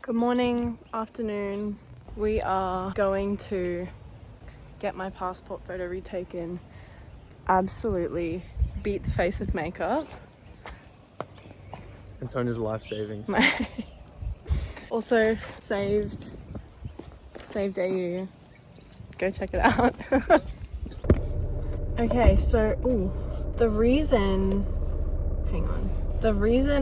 Good morning, afternoon. We are going to get my passport photo retaken. Absolutely beat the face with makeup. Antonia's life savings. Also SAVED.AU. Go check it out. Okay, so the reason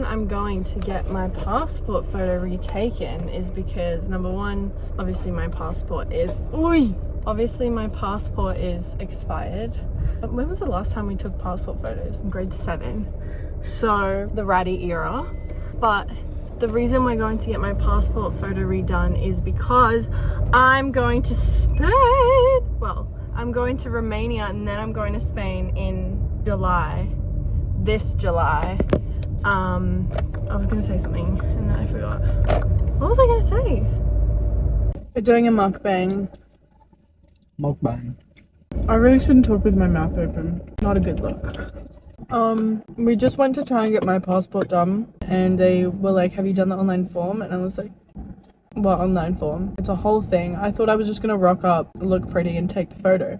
I'm going to get my passport photo retaken is because number one, obviously my passport is expired. When was the last time we took passport photos? In grade 7. So the ratty era. But the reason we're going to get my passport photo redone is because I'm going to Spain. Well, I'm going to Romania and then I'm going to Spain in July. This July. I was gonna say something and then I forgot. What was I gonna say? We're doing a mukbang. I really shouldn't talk with my mouth open. Not a good look. We just went to try and get my passport done and they were like, have you done the online form? And I was like, what online form? It's a whole thing. I thought I was just gonna rock up, look pretty and take the photo.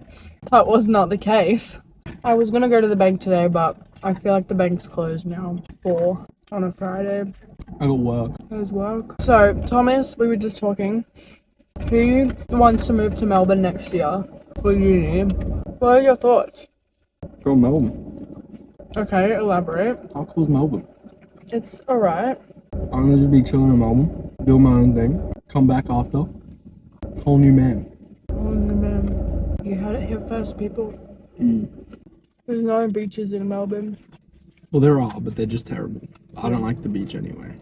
That was not the case. I was gonna go to the bank today, but I feel like the bank's closed now. 4 on a Friday. I got work. It was work. So, Thomas, we were just talking. He wants to move to Melbourne next year for uni. What are your thoughts? Go Melbourne. Okay, elaborate. How cool's Melbourne? It's alright. I'm gonna just be chilling in Melbourne, do my own thing, come back after. Whole new man. Oh, man. You heard it here first, people. There's no beaches in Melbourne. Well, there are, but they're just terrible. I don't like the beach anyway.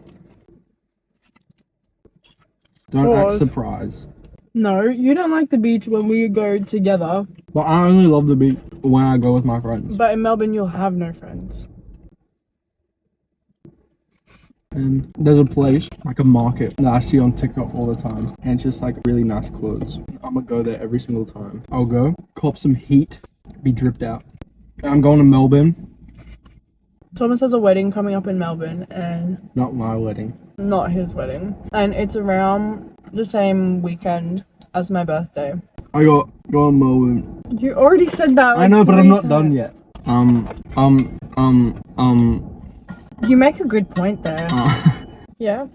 Don't act surprised. No, you don't like the beach when we go together. But I only love the beach when I go with my friends. But in Melbourne, you'll have no friends. And there's a place, like a market, that I see on TikTok all the time. And it's just like really nice clothes. I'm gonna go there every single time. I'll go, cop some heat, be dripped out. I'm going to Melbourne. Thomas has a wedding coming up in Melbourne and... Not my wedding. Not his wedding. And it's around the same weekend as my birthday. I got going to Melbourne. You already said that. Like, I know, but I'm not done yet. You make a good point there. Yeah?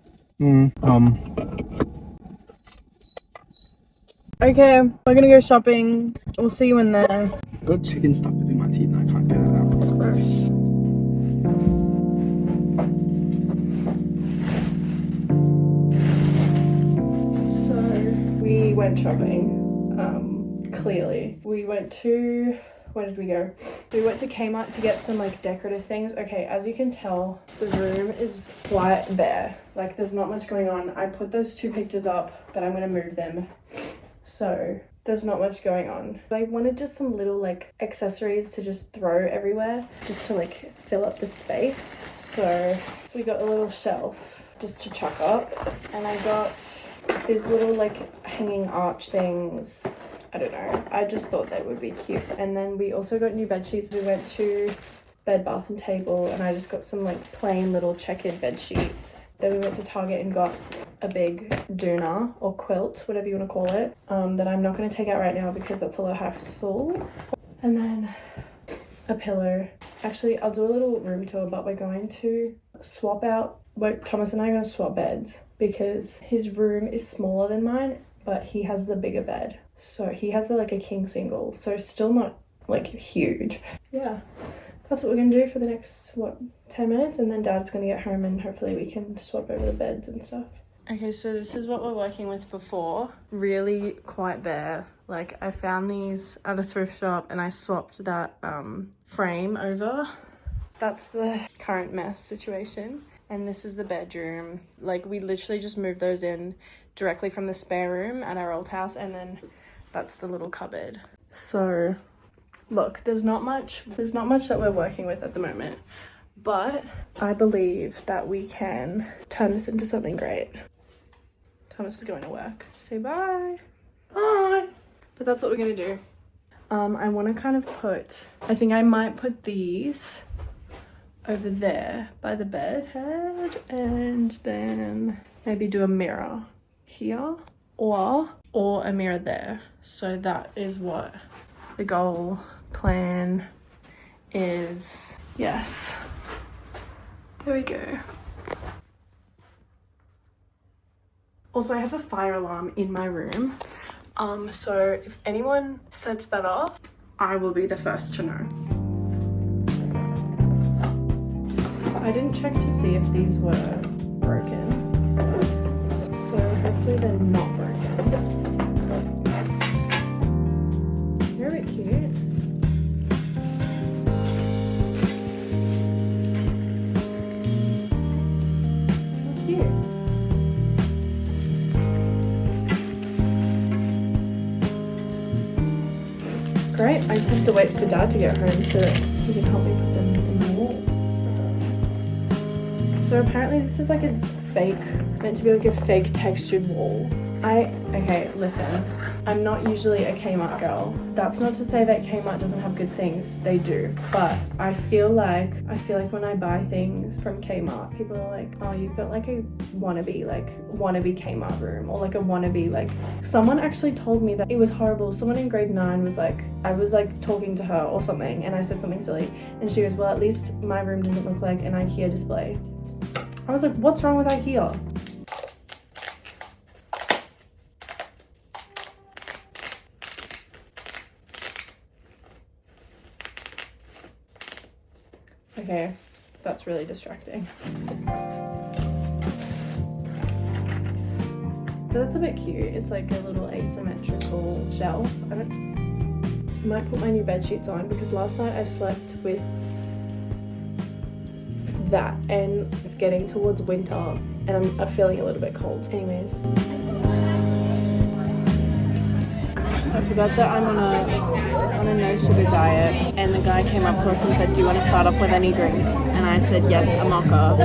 Okay, we're gonna go shopping. We'll see you in there. Got chicken stuck between my teeth and I can't get it out. Gross. So, we went shopping. Clearly. We went to... Where did we go? We went to Kmart to get some like decorative things. Okay, as you can tell, the room is quite bare. Like there's not much going on. I put those 2 pictures up, but I'm gonna move them. So there's not much going on. I wanted just some little like accessories to just throw everywhere, just to like fill up the space. So we got a little shelf just to chuck up. And I got these little like hanging arch things. I don't know, I just thought they would be cute. And then we also got new bed sheets. We went to Bed Bath and Table and I just got some like plain little checkered bed sheets. Then we went to Target and got a big doona or quilt, whatever you want to call it, that I'm not going to take out right now because that's a lot of hassle. And then a pillow. Actually, I'll do a little room tour, but we're going to swap out, Thomas and I are going to swap beds because his room is smaller than mine, but he has the bigger bed. So he has like a king single, so still not like huge. Yeah, that's what we're gonna do for the next 10 minutes, and then Dad's gonna get home and hopefully we can swap over the beds and stuff. Okay, so this is what we're working with before. Really quite bare. Like I found these at a thrift shop and I swapped that frame over. That's the current mess situation. And this is the bedroom. Like we literally just moved those in directly from the spare room at our old house, and then that's the little cupboard. So look, there's not much that we're working with at the moment, but I believe that we can turn this into something great. Thomas is going to work. Say bye. Bye. But that's what we're gonna do. I want to kind of I think I might put these over there by the bed head, and then maybe do a mirror here or a mirror there. So that is what the goal plan is. Yes. There we go. Also, I have a fire alarm in my room. So if anyone sets that off, I will be the first to know. I didn't check to see if these were broken. So hopefully they're not broken. They're a bit cute. How cute. Great, I just have to wait for Dad to get home so that he can help me put them in the wall. So apparently this is like a fake, meant to be like a fake textured wall. Okay, listen, I'm not usually a Kmart girl. That's not to say that Kmart doesn't have good things, they do. But I feel like when I buy things from Kmart, people are like, oh, you've got like a wannabe Kmart room, or like a wannabe, like, someone actually told me that it was horrible. Someone in grade 9 was like, I was like talking to her or something, and I said something silly, and she goes, well, at least my room doesn't look like an IKEA display. I was like, what's wrong with IKEA? Okay, that's really distracting. But that's a bit cute. It's like a little asymmetrical shelf. I might put my new bed sheets on because last night I slept with that, and it's getting towards winter and I'm feeling a little bit cold. Anyways, I forgot that I'm on a no sugar diet, and the guy came up to us and said, do you want to start off with any drinks? And I said yes, a mocha.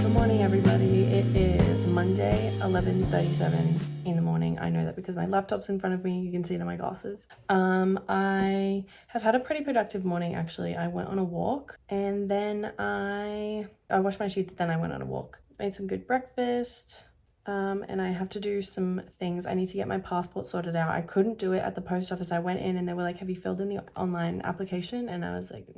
Good morning, everybody. It is Monday, 11:37 in the morning. I know that because my laptop's in front of me. You can see it in my glasses. I have had a pretty productive morning, actually. I went on a walk, and then I washed my sheets, then I went on a walk. Made some good breakfast, and I have to do some things. I need to get my passport sorted out. I couldn't do it at the post office. I went in and they were like, have you filled in the online application? And I was like,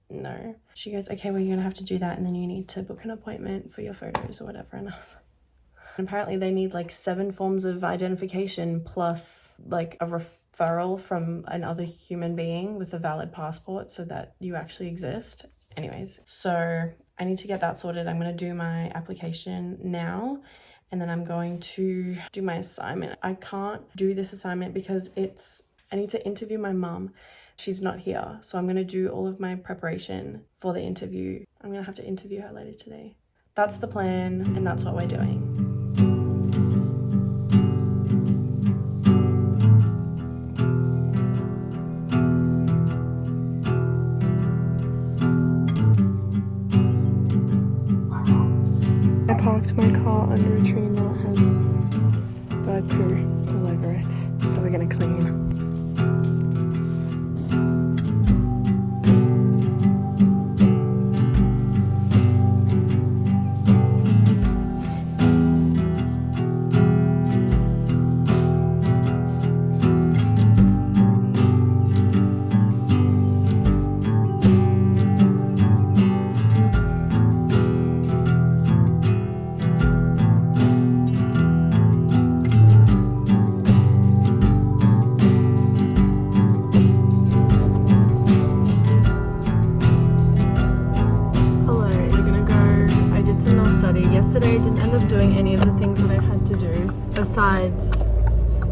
no. She goes, okay, well, you're gonna have to do that, and then you need to book an appointment for your photos or whatever. And I was like, apparently they need like 7 forms of identification plus like a referral from another human being with a valid passport so that you actually exist. Anyways, so I need to get that sorted. I'm going to do my application now, and then I'm going to do my assignment. I can't do this assignment because I need to interview my mum. She's not here, so I'm going to do all of my preparation for the interview. I'm going to have to interview her later today. That's the plan, and that's what we're doing. I parked my car under a tree and now it has bird poo all over it, so we're gonna clean. Yesterday I didn't end up doing any of the things that I had to do besides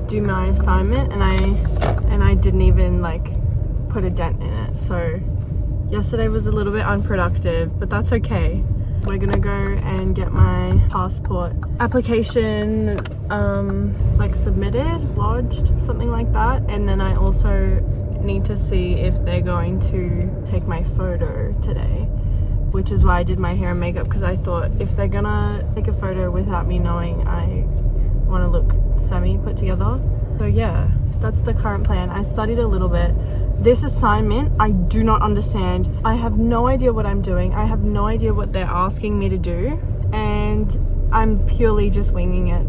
do my assignment, and I didn't even like put a dent in it. So yesterday was a little bit unproductive, but that's okay. We're gonna go and get my passport application like submitted, lodged, something like that, and then I also need to see if they're going to take my photo today, which is why I did my hair and makeup, because I thought if they're gonna take a photo without me knowing, I want to look semi put together. So yeah, that's the current plan. I studied a little bit This assignment, I do not understand. I have no idea what I'm doing. I have no idea what they're asking me to do. And I'm purely just winging it.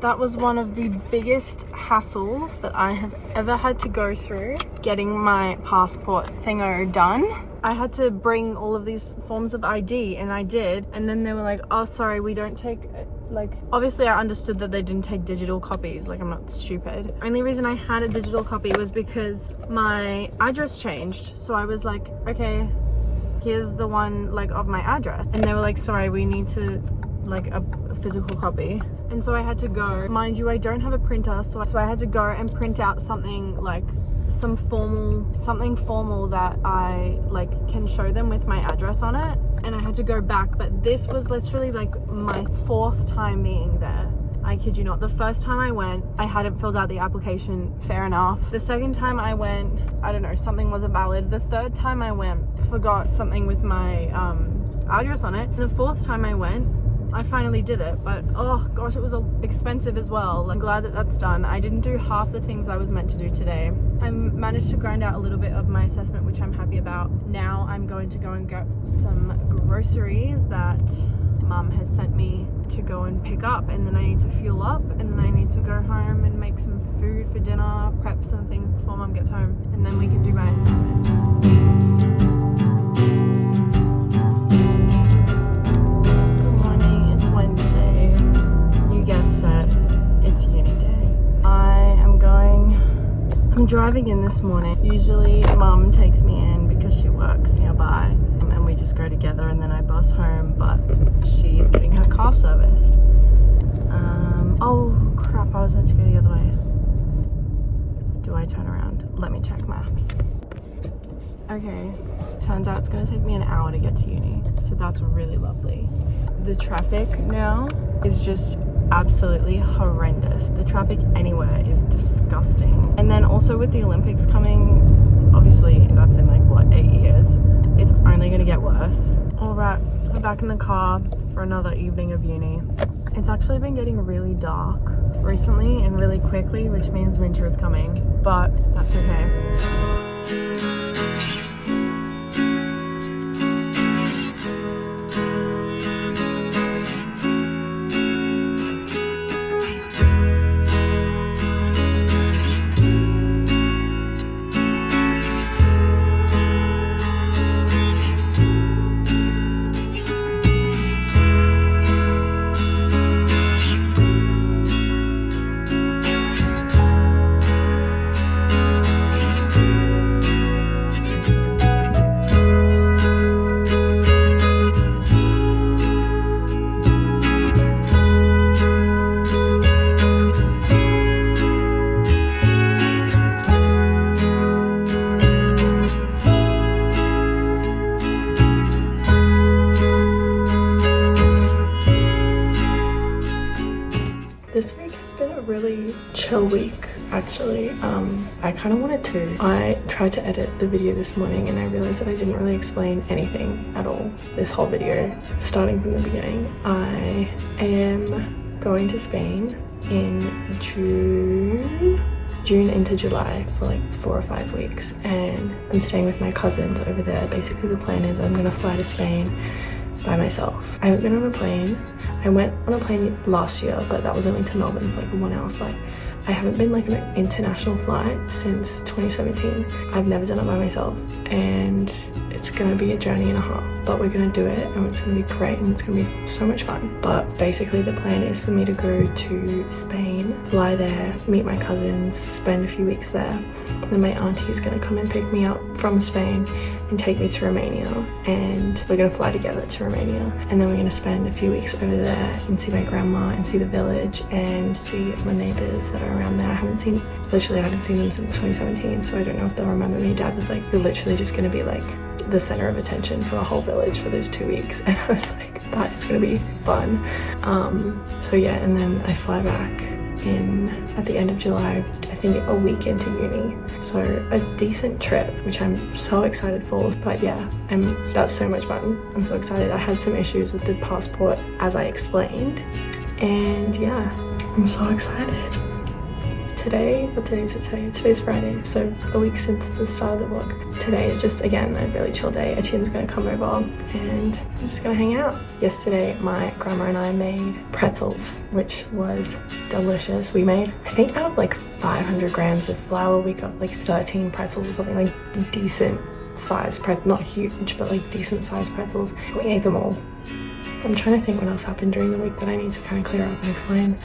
That was one of the biggest hassles that I have ever had to go through, getting my passport thingo done. I had to bring all of these forms of ID, and I did, and then they were like, oh sorry, we don't take, like, obviously I understood that they didn't take digital copies, like I'm not stupid. Only reason I had a digital copy was because my address changed, so I was like, okay, here's the one like of my address, and they were like, sorry, we need to like a physical copy. And so I had to go, mind you, I don't have a printer, so I had to go and print out something like something formal that I like can show them with my address on it, and I had to go back. But this was literally like my 4th time being there. I kid you not. The first time I went, I hadn't filled out the application, fair enough. The second time I went, I don't know, something wasn't valid. The third time I went, forgot something with my address on it. And the 4th time I went, I finally did it, but oh gosh, it was expensive as well. I'm glad that that's done. I didn't do half the things I was meant to do today. I managed to grind out a little bit of my assessment, which I'm happy about. Now I'm going to go and get some groceries that Mum has sent me to go and pick up, and then I need to fuel up, and then I need to go home and make some food for dinner, prep some things before Mum gets home, and then we can do my assignment. I'm driving in this morning. Usually Mum takes me in because she works nearby, and we just go together, and then I bus home, but she's getting her car serviced. Oh crap, I was meant to go the other way. Do I turn around? Let me check maps. Okay, turns out it's gonna take me an hour to get to uni, so that's really lovely. The traffic now is just absolutely horrendous. The traffic anywhere is disgusting. And then also with the Olympics coming, obviously that's in like what, 8 years, it's only gonna get worse. All right, I'm back in the car for another evening of uni. It's actually been getting really dark recently and really quickly, which means winter is coming, but that's okay. This week has been a really chill week, actually. I kind of wanted to. I tried to edit the video this morning and I realized that I didn't really explain anything at all this whole video. Starting from the beginning, I am going to Spain in June into July for like 4 or 5 weeks, and I'm staying with my cousins over there. Basically the plan is I'm gonna fly to Spain by myself. I haven't been on a plane. I went on a plane last year, but that was only to Melbourne for like a 1-hour flight. I haven't been like on an international flight since 2017. I've never done it by myself, and it's gonna be a journey and a half, but we're gonna do it and it's gonna be great and it's gonna be so much fun. But basically the plan is for me to go to Spain, fly there, meet my cousins, spend a few weeks there. Then my auntie is gonna come and pick me up from Spain and take me to Romania, and we're gonna fly together to Romania, and then we're gonna spend a few weeks over there and see my grandma and see the village and see my neighbors that are around there. I haven't seen them since 2017, so I don't know if they'll remember me. Dad was like, you're literally just gonna be like the center of attention for the whole village for those 2 weeks, and I was like, that is gonna be fun. So yeah, and then I fly back at the end of July, I think a week into uni. So a decent trip, which I'm so excited for. But yeah, that's so much fun. I'm so excited. I had some issues with the passport, as I explained, and yeah, I'm so excited today, what day is it today? Today's Friday, so a week since the start of the vlog. Today is just, again, a really chill day. Etienne's gonna come over and we're just gonna hang out. Yesterday, my grandma and I made pretzels, which was delicious. We made, I think out of like 500 grams of flour, we got like 13 pretzels or something, like decent sized pretzels, not huge, but like decent sized pretzels. We ate them all. I'm trying to think what else happened during the week that I need to kind of clear up and explain.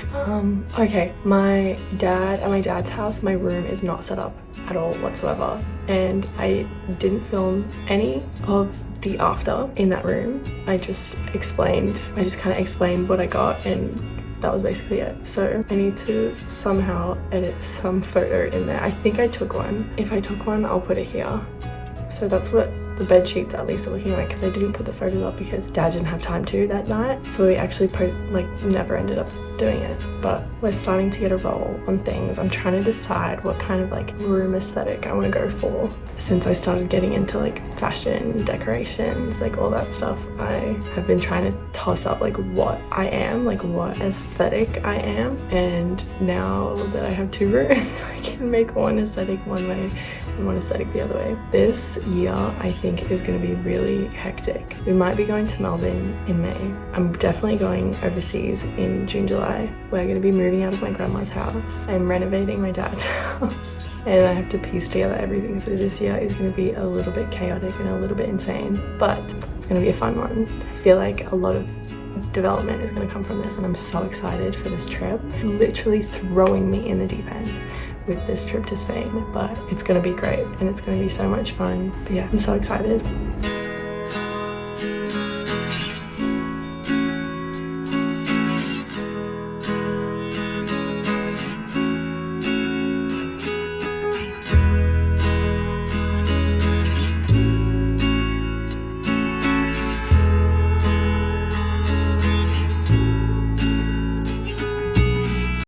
Okay, at my dad's house, my room is not set up at all whatsoever. And I didn't film any of the after in that room. I just kind of explained what I got, and that was basically it. So I need to somehow edit some photo in there. I think I took one. If I took one, I'll put it here. So that's what the bed sheets at least are looking like, because I didn't put the photos up because Dad didn't have time to that night. So we actually never ended up doing it. But we're starting to get a roll on things. I'm trying to decide what kind of like room aesthetic I want to go for. Since I started getting into like fashion, decorations, like all that stuff, I have been trying to toss up like what I am, like what aesthetic I am. And now that I have 2 rooms, I can make one aesthetic one way and one aesthetic the other way. This year, I think, is going to be really hectic. We might be going to Melbourne in May. I'm definitely going overseas in June, July. We're going to be moving out of my grandma's house. I'm renovating my dad's house. And I have to piece together everything. So this year is going to be a little bit chaotic and a little bit insane, but it's going to be a fun one. I feel like a lot of development is going to come from this, and I'm so excited for this trip. Literally throwing me in the deep end with this trip to Spain, but it's going to be great and it's going to be so much fun. But yeah, I'm so excited.